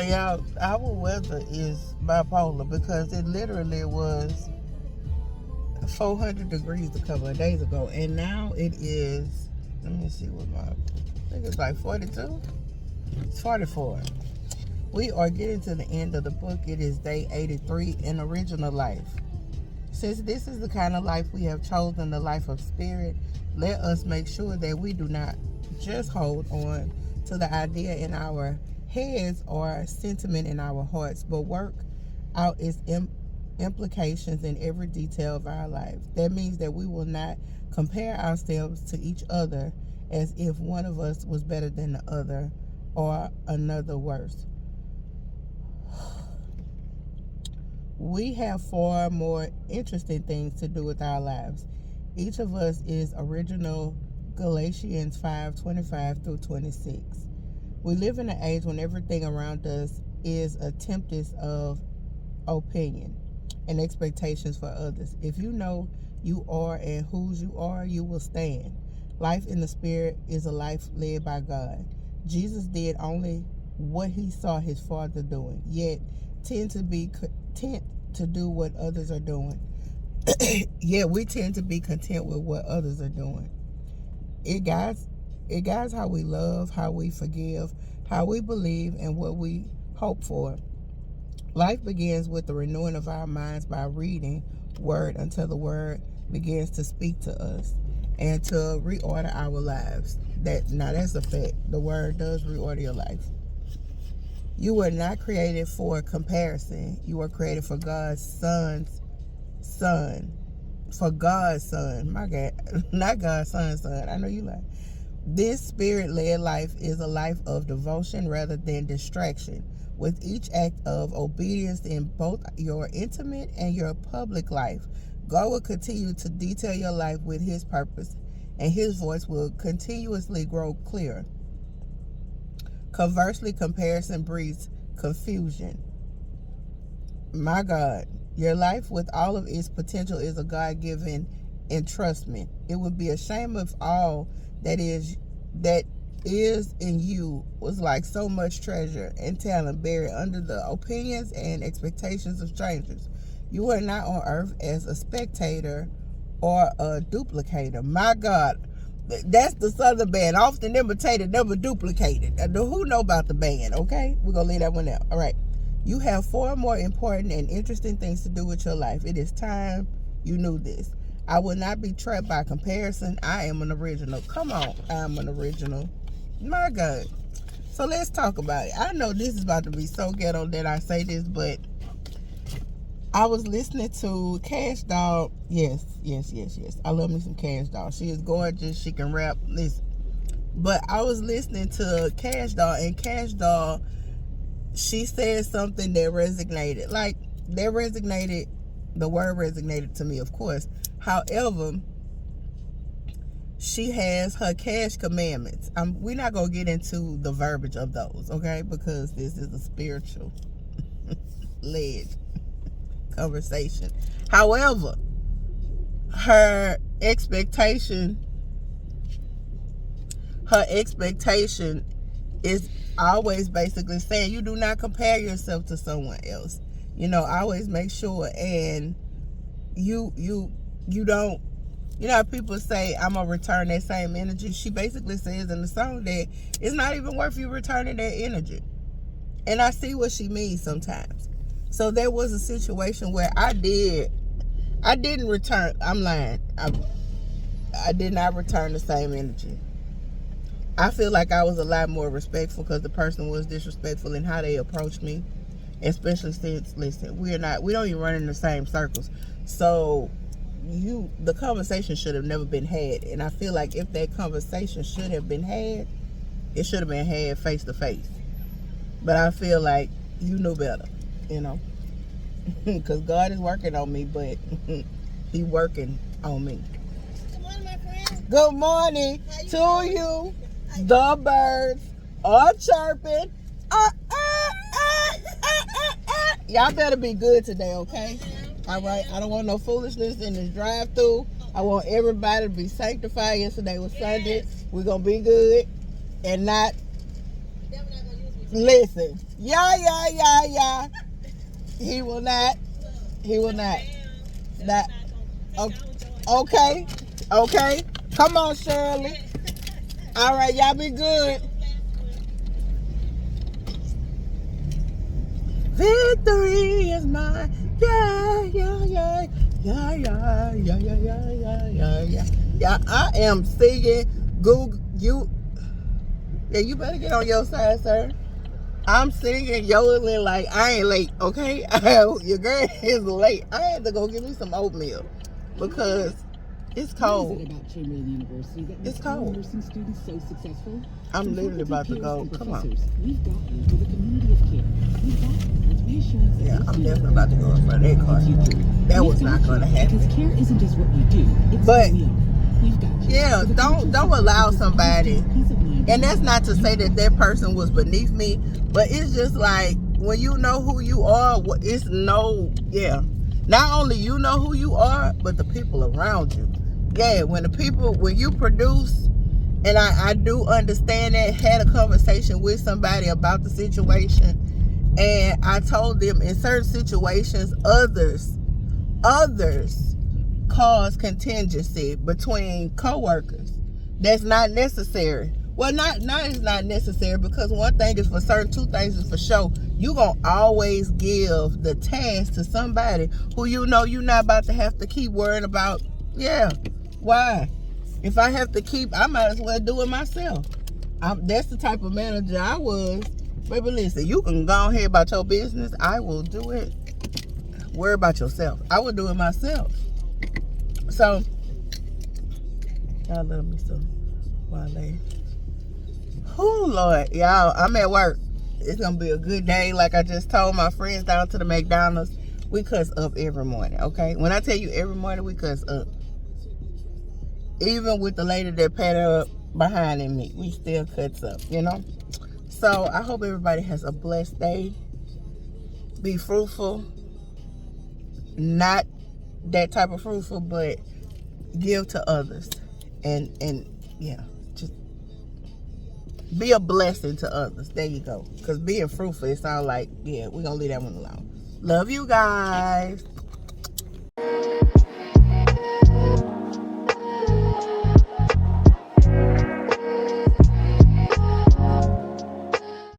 y'all, our weather is bipolar because it literally was 400 degrees a couple of days ago, and now it is, let me see what I think it's like 42. It's 44. We are getting to the end of the book. It is day 83 in Original Life. Since this is the kind of life we have chosen, the life of spirit, let us make sure that we do not just hold on to the idea in our heads or sentiment in our hearts, but work out its implications in every detail of our life. That means that we will not compare ourselves to each other as if one of us was better than the other or another worse. We have far more interesting things to do with our lives. Each of us is original. Galatians 5:25 through 26. We live in an age when everything around us is a tempest of opinion and expectations for others. If you know you are and whose you are, you will stand. Life in the Spirit is a life led by God. Jesus did only what he saw his Father doing, yet tend to be content to do what others are doing. Yeah, we tend to be content with what others are doing. It guides how we love, how we forgive, how we believe, and what we hope for. Life begins with the renewing of our minds by reading word until the word begins to speak to us and to reorder our lives. That's a fact. The word does reorder your life. You were not created for comparison. You were created for God's son's son. For God's son. My God. Not God's son's son. I know you like. This spirit-led life is a life of devotion rather than distraction. With each act of obedience in both your intimate and your public life, God will continue to detail your life with his purpose, and his voice will continuously grow clearer. Conversely, comparison breeds confusion. My God, your life with all of its potential is a God-given entrustment. It would be a shame if all that is in you was like so much treasure and talent buried under the opinions and expectations of strangers. You are not on earth as a spectator or a duplicator. My God. That's the Southern band. Often imitated, never duplicated. Who know about the band, okay? We're going to leave that one out. All right. You have far more important and interesting things to do with your life. It is time you knew this. I will not be trapped by comparison. I am an original. Come on. I'm an original. My God. So let's talk about it. I know this is about to be so ghetto that I say this, but I was listening to Cash Doll. Yes. I love me some Cash Doll. She is gorgeous. She can rap. Listen. But I was listening to Cash Doll, and Cash Doll, she said something that resonated. The word resonated to me, of course. However, she has her cash commandments. We're not going to get into the verbiage of those, okay? Because this is a spiritual led conversation. However, her expectation is always basically saying you do not compare yourself to someone else. Always make sure, and you don't, how people say, I'm gonna return that same energy. She basically says in the song that it's not even worth you returning that energy. And I see what she means sometimes. So there was a situation where I didn't return. I'm lying. I did not return the same energy. I feel like I was a lot more respectful because the person was disrespectful in how they approached me. Especially since, listen, we don't even run in the same circles. So the conversation should have never been had. And I feel like if that conversation should have been had, it should have been had face to face. But I feel like you knew better, because God is working on me, but he working on me. Good morning, my friend. Good morning to you. The birds are chirping. Y'all better be good today, okay? All right. I don't want no foolishness in this drive-thru. I want everybody to be sanctified. Yesterday was Sunday. We're gonna be good and not. Devil not gonna use me Listen. Yeah. He will not. He will not. Not. Okay. Okay. Come on, Shirley. All right, y'all be good. Victory is mine. Yeah. Yeah, I am singing. Google you. Yeah, you better get on your side, sir. I'm singing, yodeling like I ain't late, okay? Your girl is late. I had to go get me some oatmeal because it's cold. What is it about Chamberlain University that It's makes our cold. nursing students so successful? I'm literally about to go. Come on. We've got you for the community of care. We've got you with reassurance that Yeah, this I'm new definitely about to go in front of that car. That was not going to happen. Because care isn't just what we do, it's But who we are. We've got you. yeah, don't allow somebody. And that's not to say that that person was beneath me, but it's just like when you know who you are, it's not only you know who you are, but the people around you. Yeah, when you produce, and I do understand that, had a conversation with somebody about the situation, and I told them in certain situations, others cause contingency between co-workers. That's not necessary. Well, it's not necessary, because one thing is for certain, two things is for sure. You gonna always give the task to somebody who you know you're not about to have to keep worrying about. Yeah, why? If I have to keep, I might as well do it myself. That's the type of manager I was. Baby, listen, you can go ahead about your business. I will do it. Worry about yourself. I will do it myself. So, y'all love me so. Wale. Oh, Lord. Y'all, I'm at work. It's going to be a good day. Like I just told my friends down to the McDonald's, we cuss up every morning, okay? When I tell you every morning, we cuss up. Even with the lady that patted up behind me, we still cuss up, you know? So, I hope everybody has a blessed day. Be fruitful. Not that type of fruitful, but give to others. And yeah, just be a blessing to others. There you go. Because being fruitful, it sounds like, yeah, we're going to leave that one alone. Love you guys.